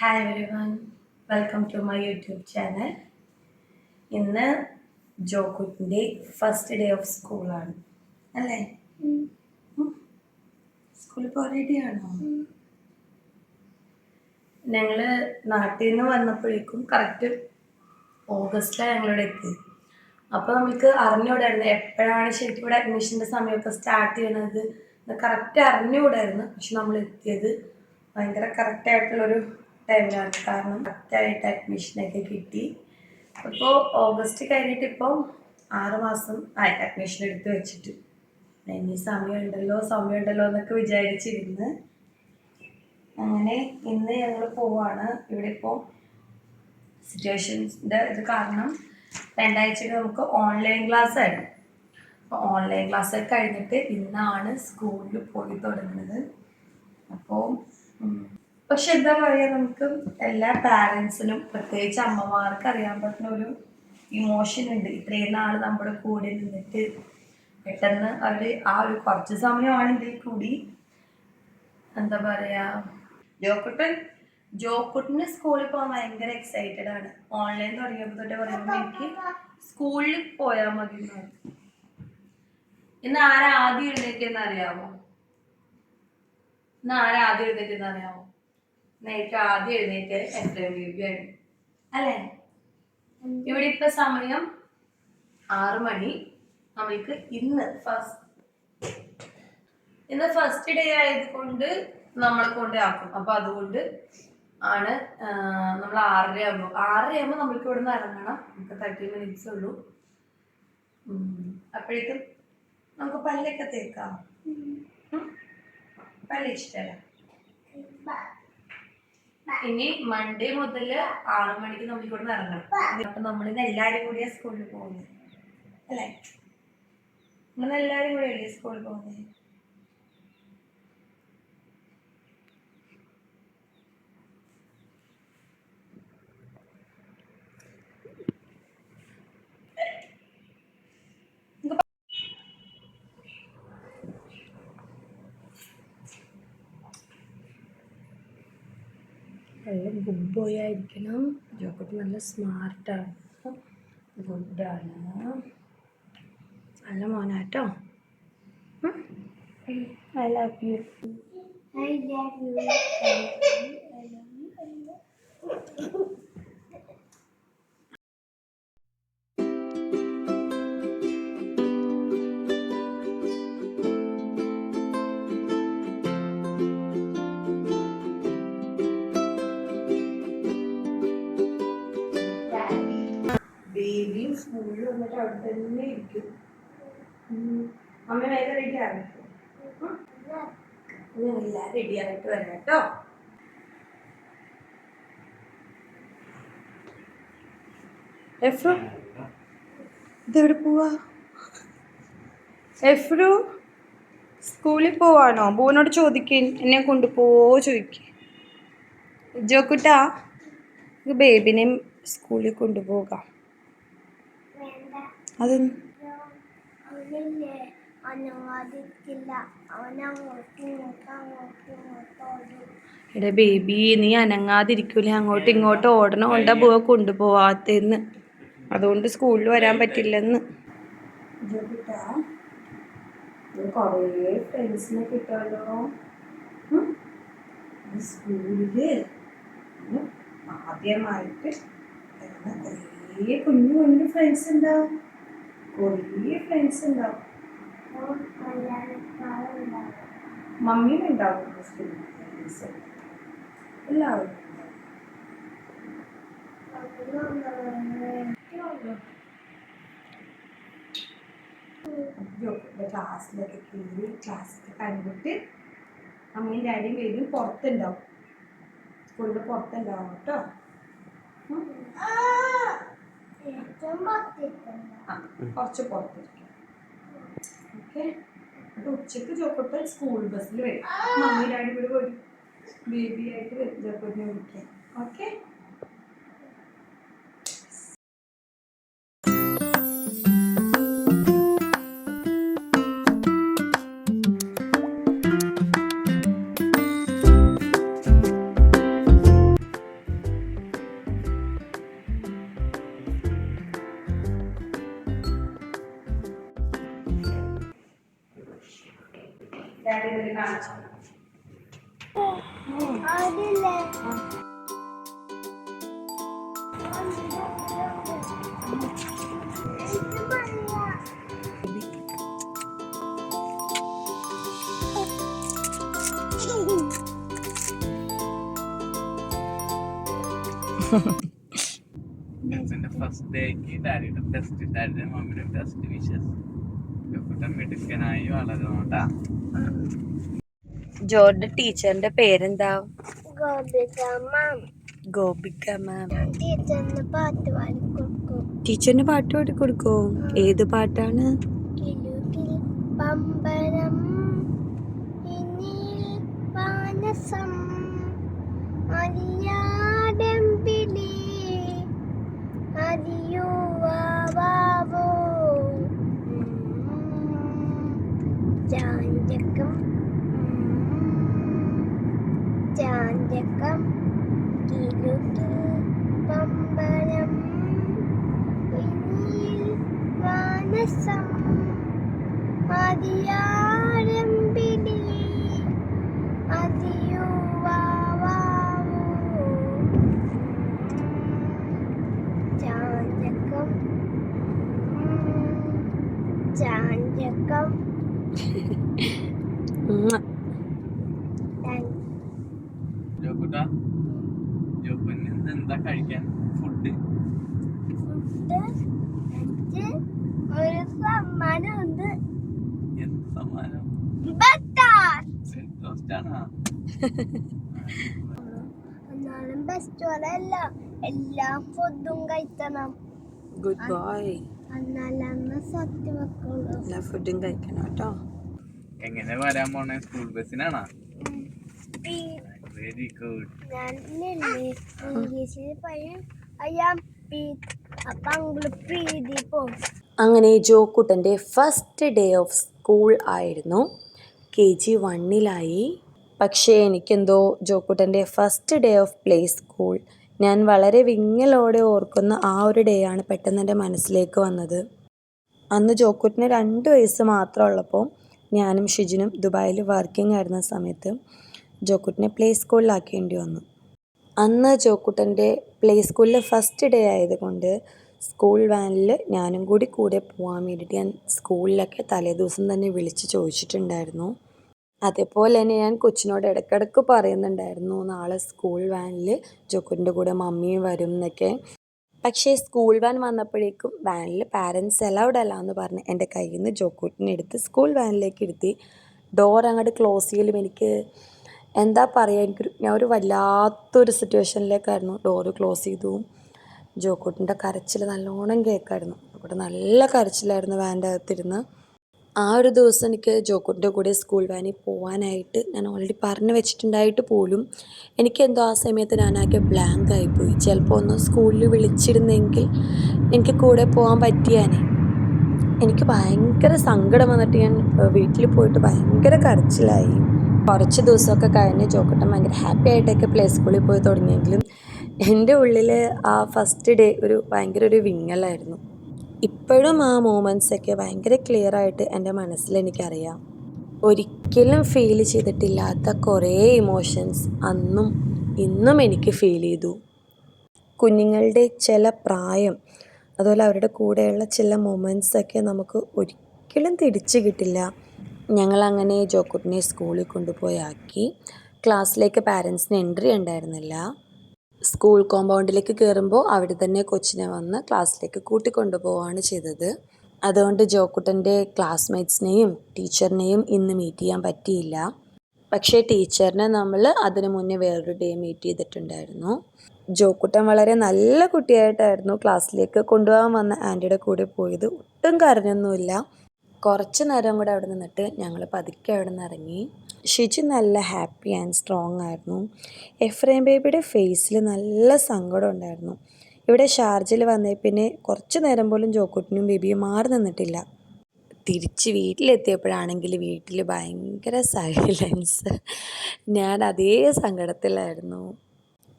Hi everyone, welcome to my YouTube channel. ഇന്ന് ജോക്കുട്ടിൻ്റെ first day of സ്കൂളാണ് അല്ലേ? സ്കൂളിൽ പോകാൻ റെഡിയാണോ? ഞങ്ങൾ നാട്ടിൽ നിന്ന് വന്നപ്പോഴേക്കും കറക്റ്റ് ഓഗസ്റ്റിലാണ് ഞങ്ങളിവിടെ എത്തിയത്. അപ്പോൾ നമുക്ക് അറിഞ്ഞുകൂടായിരുന്നു എപ്പോഴാണ് ശരിക്കും ഇവിടെ അഡ്മിഷൻ്റെ സമയമൊക്കെ സ്റ്റാർട്ട് ചെയ്യണത് കറക്റ്റ് അറിഞ്ഞുകൂടായിരുന്നു. പക്ഷെ നമ്മൾ എത്തിയത് ഭയങ്കര കറക്റ്റായിട്ടുള്ളൊരു ടൈമിലാണ്. കാരണം കറക്റ്റായിട്ട് അഡ്മിഷനൊക്കെ കിട്ടി. അപ്പോൾ ഓഗസ്റ്റ് കഴിഞ്ഞിട്ട് ഇപ്പോൾ 6 മാസം ആയി അഡ്മിഷൻ എടുത്ത് വെച്ചിട്ട്. ഇനി സമയമുണ്ടല്ലോ എന്നൊക്കെ വിചാരിച്ചിരുന്ന് അങ്ങനെ ഇന്ന് ഞങ്ങൾ പോവാണ്. ഇവിടെ ഇപ്പോൾ സിറ്റുവേഷൻസിൻ്റെ ഇത് കാരണം 2 ആഴ്ചയിൽ നമുക്ക് ഓൺലൈൻ ക്ലാസ് ആയിരുന്നു. അപ്പോൾ ഓൺലൈൻ ക്ലാസ് കഴിഞ്ഞിട്ട് ഇന്നാണ് സ്കൂളിൽ പോയി തുടങ്ങുന്നത്. അപ്പോൾ പക്ഷെ എന്താ പറയുക, നമുക്ക് എല്ലാ പാരൻസിനും പ്രത്യേകിച്ച് അമ്മമാർക്ക് അറിയാൻ പറ്റുന്ന ഒരു ഇമോഷൻ ഉണ്ട്. ഇത്രയും നാൾ നമ്മുടെ കൂടെ നിന്നിട്ട് പെട്ടെന്ന് അവർ ആ ഒരു കുറച്ച് സമയമാണെങ്കിൽ കൂടി എന്താ പറയുക, ജോക്കുട്ടിന് സ്കൂളിൽ പോകാൻ ഭയങ്കര എക്സൈറ്റഡ് ആണ്. ഓൺലൈൻ തുടങ്ങിയപ്പോൾ തൊട്ട് പറയുമ്പോൾ എനിക്ക് സ്കൂളിൽ പോയാൽ മതി എന്ന്. ഇന്ന് ആരാ ആദ്യം എഴുന്നേറ്റെന്ന് അറിയാമോ? ഏറ്റവും ആദ്യം എഴുന്നേറ്റ് എഫ്രൈം ബേബി ആയിരുന്നു അല്ലേ? ഇവിടെ ഇപ്പൊ സമയം 6 മണി. നമ്മൾക്ക് ഇന്ന് ഫസ്റ്റ് ഡേ ആയതുകൊണ്ട് നമ്മളെ കൊണ്ട് ആക്കും. അപ്പൊ അതുകൊണ്ട് ആണ് നമ്മൾ 6:30 ആകുമ്പോൾ നമ്മൾക്ക് ഇവിടെ നിന്ന് ഇറങ്ങണം. നമുക്ക് 30 മിനിറ്റ്സ് ഉള്ളൂ. അപ്പോഴേക്കും നമുക്ക് പല്ലൊക്കെ തേക്കാം. പല്ല് ഇഷ്ടമല്ല. ഇനി മൺഡേ മുതൽ 6 മണിക്ക് നമുക്ക് ഇവിടെ നിന്ന് ഇറങ്ങണം. അപ്പൊ നമ്മളിന്ന് എല്ലാവരും കൂടിയാണ് സ്കൂളിൽ പോകുന്നത് അല്ലേ? നമ്മളെല്ലാവരും കൂടെയല്ലേ സ്കൂളിൽ പോകുന്നത്? നല്ല ഗുഡ് ബോയ് ആയിരിക്കണം. ജോക്കുട്ടി നല്ല സ്മാർട്ടാണ്, ഗുഡാണ്, നല്ല മോനാട്ടോ. I love you. ബേബിയും സ്കൂളിൽ വന്നിട്ട് അവിടെ തന്നെ ഇരിക്കും. അമ്മ വേഗം റെഡി ആകട്ടെ. എല്ലാം റെഡി ആയിട്ട് വരാം കേട്ടോ. എഫ്രു ഇതെവിടെ പോവാ? എഫ്രു സ്കൂളിൽ പോവാണോ? ബോനോട് ചോദിക്കേ, എന്നെ കൊണ്ടുപോവോ ചോദിക്കേ. ജോക്കുട്ടാ ബേബിനെയും സ്കൂളിൽ കൊണ്ടുപോകാം. അത് എടാ ബേബി, നീ അനങ്ങാതിരിക്കൂലേ? അങ്ങോട്ടും ഇങ്ങോട്ടും ഓടണ കൊണ്ടാ കൊണ്ടുപോവാത്തെന്ന്. അതുകൊണ്ട് സ്കൂളിൽ വരാൻ പറ്റില്ലെന്ന്. കുറേ ഫ്രണ്ട്സിനെ കിട്ടുമല്ലോ സ്കൂളില്. ആദ്യമായിട്ട് കുറേ കുഞ്ഞു ഫ്രണ്ട്സ് ഉണ്ടാവും. മമ്മിയും ഉണ്ടാവും. എല്ലാവരും ക്ലാസ്സിലൊക്കെ കയറി ക്ലാസ്സിൽ കണ്ടിട്ട് അമ്മയും ഡാഡിയും ബേബിയും പുറത്തുണ്ടാവും. സ്കൂളിൻ്റെ പുറത്തുണ്ടാവും കേട്ടോ. കുറച്ച് പുറത്തിരിക്കും. ഓക്കെ. എന്നിട്ട് ഉച്ചക്ക് ജോക്കുട്ടൻ സ്കൂൾ ബസ്സിൽ വരും. മമ്മി ഡാഡി കൂടെ വരും. ബേബി ആയിട്ട് വരും ജോക്കുട്ടിനെ വിളിക്കാൻ. ഓക്കെ. കാണിച്ചു. ഫസ്റ്റ് ഡേക്ക് ഡാഡിയുടെ ടെസ്റ്റ്, ഡാഡിയുടെ മമ്മിയുടെ ടെസ്റ്റ് വിഷസ് മിടുക്കനായി വളരണോട്ടാ. ജോർജിന്റെ ടീച്ചറിന്റെ പേരെന്താ? ഗോപിക മാം. ടീച്ചറിന് പാട്ട് പാടി കൊടുക്കോ? ഏത് പാട്ടാണ്? ചാഞ്ചക്കം ചാഞ്ചക്കം കിലുക്കി പമ്പരം പിന്നിൽ മാനസം അതിയാരംഭിലി അതിയുവാവൂ ചാഞ്ചക്കം ചാഞ്ചക്കം. ജോക്കുട്ടാ, ജോക്കുന് എന്താ കഴിക്കാൻ ഫുഡ്? ഒരു സമ്മാനമുണ്ട്. എന്ത് സമ്മാനം? എന്നാലും ബെസ്റ്റോറല്ല, എല്ലാം ഫുഡും കഴിക്കണം. Good boy. എന്നാലാണ് സത്യം വെക്കുള്ളൂ. എല്ലാ ഫുഡും കഴിക്കണം കേട്ടോ. എങ്ങനെ വരാൻ പോണേ? സ്കൂൾ ബസ്സിനാണോ? Very good. ഞാൻ ഇംഗ്ലീഷിൽ പറയും ഐ ആം പീറ്റ്. അപ്പൊ അങ്കിള് പ്രീതി പോകും. അങ്ങനെ ജോക്കുട്ടൻ്റെ ഫസ്റ്റ് ഡേ ഓഫ് സ്കൂൾ ആയിരുന്നു. KG 1-ലായി. പക്ഷേ എനിക്കെന്തോ ജോക്കുട്ടൻ്റെ first day of play school ഞാൻ വളരെ വിങ്ങലോടെ ഓർക്കുന്ന ആ ഒരു ഡേ ആണ് പെട്ടെന്ന് എൻ്റെ മനസ്സിലേക്ക് വന്നത്. അന്ന് ജോക്കുട്ടിന് 2 വയസ്സ് മാത്രമുള്ളപ്പോൾ ഞാനും ഷിജിനും ദുബായിൽ വർക്കിംഗ് ആയിരുന്ന സമയത്ത് ജോക്കുട്ടിനെ പ്ലേ സ്കൂളിലാക്കേണ്ടി വന്നു. അന്ന് ജോക്കുട്ടൻ്റെ പ്ലേ സ്കൂളിൽ ഫസ്റ്റ് ഡേ ആയതുകൊണ്ട് സ്കൂൾ വാനിൽ ഞാനും കൂടി കൂടെ പോകാൻ വേണ്ടിയിട്ട് ഞാൻ സ്കൂളിലൊക്കെ തലേദിവസം തന്നെ വിളിച്ച് ചോദിച്ചിട്ടുണ്ടായിരുന്നു. അതേപോലെ തന്നെ ഞാൻ കൊച്ചിനോട് ഇടയ്ക്കിടയ്ക്ക് പറയുന്നുണ്ടായിരുന്നു നാളെ സ്കൂൾ വാനിൽ ജോക്കുട്ടിൻ്റെ കൂടെ മമ്മിയും വരും എന്നൊക്കെ. പക്ഷേ സ്കൂൾ വാൻ വന്നപ്പോഴേക്കും വാനിൽ പാരൻസ് അലൗഡ് അല്ല എന്ന് പറഞ്ഞ് എൻ്റെ കയ്യിൽ നിന്ന് ജോക്കുട്ടിനെ എടുത്ത് സ്കൂൾ വാനിലേക്ക് ഇരുത്തി. ഡോർ അങ്ങോട്ട് ക്ലോസ് ചെയ്യലും എനിക്ക് എന്താ പറയുക, ഞാൻ ഒരു വല്ലാത്തൊരു സിറ്റുവേഷനിലേക്കായിരുന്നു. ഡോറ് ക്ലോസ് ചെയ്തു. ജോക്കുട്ടിൻ്റെ കരച്ചിൽ നല്ലോണം കേൾക്കായിരുന്നു. ജോക്കുട്ടി നല്ല കരച്ചിലായിരുന്നു വാൻ്റെ അകത്തിരുന്ന്. ആ ഒരു ദിവസം എനിക്ക് ജോക്കുട്ടിൻ്റെ കൂടെ സ്കൂൾ വാനിൽ പോകാനായിട്ട് ഞാൻ ഓൾറെഡി പറഞ്ഞു വെച്ചിട്ടുണ്ടായിട്ട് പോലും എനിക്കെന്തോ ആ സമയത്ത് ഞാനാകെ ബ്ലാങ്ക് ആയിപ്പോയി. ചിലപ്പോൾ ഒന്ന് സ്കൂളിൽ വിളിച്ചിരുന്നെങ്കിൽ എനിക്ക് കൂടെ പോകാൻ പറ്റിയാനേ. എനിക്ക് ഭയങ്കര സങ്കടം വന്നിട്ട് ഞാൻ വീട്ടിൽ പോയിട്ട് ഭയങ്കര കരച്ചിലായി. കുറച്ച് ദിവസമൊക്കെ കഴിഞ്ഞ് ജോക്കുട്ടൻ ഭയങ്കര ഹാപ്പി ആയിട്ടൊക്കെ പ്ലേ സ്കൂളിൽ പോയി തുടങ്ങിയെങ്കിലും എൻ്റെ ഉള്ളിൽ ആ ഫസ്റ്റ് ഡേ ഭയങ്കര ഒരു വിങ്ങലായിരുന്നു. ഇപ്പോഴും ആ മൊമെൻറ്റ്സൊക്കെ ഭയങ്കര ക്ലിയർ ആയിട്ട് എൻ്റെ മനസ്സിൽ എനിക്കറിയാം. ഒരിക്കലും ഫീൽ ചെയ്തിട്ടില്ലാത്ത കുറേ ഇമോഷൻസ് അന്നും ഇന്നും എനിക്ക് ഫീൽ ചെയ്തു. കുഞ്ഞുങ്ങളുടെ ചില പ്രായം, അതുപോലെ അവരുടെ കൂടെയുള്ള ചില മൊമെൻറ്റ്സൊക്കെ നമുക്ക് ഒരിക്കലും തിരിച്ചു കിട്ടില്ല. ഞങ്ങളങ്ങനെ ജോക്കുട്ടിനെ സ്കൂളിൽ കൊണ്ടുപോയി ആക്കി. ക്ലാസ്സിലേക്ക് പാരൻസിന് എൻട്രി ഉണ്ടായിരുന്നില്ല. സ്കൂൾ കോമ്പൗണ്ടിലേക്ക് കയറുമ്പോൾ അവിടെ തന്നെ കൊച്ചിനെ വന്ന് ക്ലാസ്സിലേക്ക് കൂട്ടിക്കൊണ്ടുപോവുകയാണ് ചെയ്തത്. അതുകൊണ്ട് ജോക്കുട്ടൻ്റെ ക്ലാസ്മേറ്റ്സിനെയും ടീച്ചറിനെയും ഇന്ന് മീറ്റ് ചെയ്യാൻ പറ്റിയില്ല. പക്ഷേ ടീച്ചറിനെ നമ്മൾ അതിന് മുന്നേ വേറൊരു ഡേ മീറ്റ് ചെയ്തിട്ടുണ്ടായിരുന്നു. ജോക്കുട്ടൻ വളരെ നല്ല കുട്ടിയായിട്ടായിരുന്നു ക്ലാസ്സിലേക്ക് കൊണ്ടുപോകാൻ വന്ന ആൻറ്റിയുടെ കൂടെ പോയത്. ഒട്ടും കരഞ്ഞൊന്നുമില്ല. കുറച്ച് നേരം കൂടെ അവിടെ നിന്നിട്ട് ഞങ്ങൾ പതുക്കെ അവിടെ നിന്ന് ഇറങ്ങി. ഷിജി നല്ല ഹാപ്പി ആൻഡ് സ്ട്രോങ് ആയിരുന്നു. എഫ്രൈം ബേബിയുടെ ഫേസിൽ നല്ല സങ്കടം ഉണ്ടായിരുന്നു. ഇവിടെ ഷാർജയിൽ വന്നേ പിന്നെ കുറച്ച് നേരം പോലും ജോക്കുട്ടിനും ബേബിയും മാറി നിന്നിട്ടില്ല. തിരിച്ച് വീട്ടിലെത്തിയപ്പോഴാണെങ്കിൽ വീട്ടിൽ ഭയങ്കര സൈലൻസ്. ഞാൻ അതേ സങ്കടത്തിലായിരുന്നു.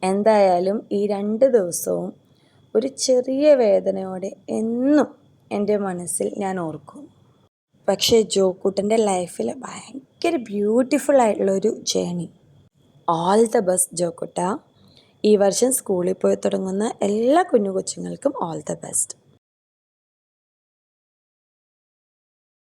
എന്തായാലും ഈ 2 ദിവസവും ഒരു ചെറിയ വേദനയോടെ എന്നും എൻ്റെ മനസ്സിൽ ഞാൻ ഓർക്കും. പക്ഷേ ജോക്കുട്ടൻ്റെ ലൈഫിൽ ഭയങ്കര ഭയങ്കര ബ്യൂട്ടിഫുൾ ആയിട്ടുള്ളൊരു ജേണി. ഓൾ ദ ബെസ്റ്റ് ജോക്കുട്ട. ഈ വർഷം സ്കൂളിൽ പോയി തുടങ്ങുന്ന എല്ലാ കുഞ്ഞു കൊച്ചുങ്ങൾക്കും ഓൾ ദ ബെസ്റ്റ്.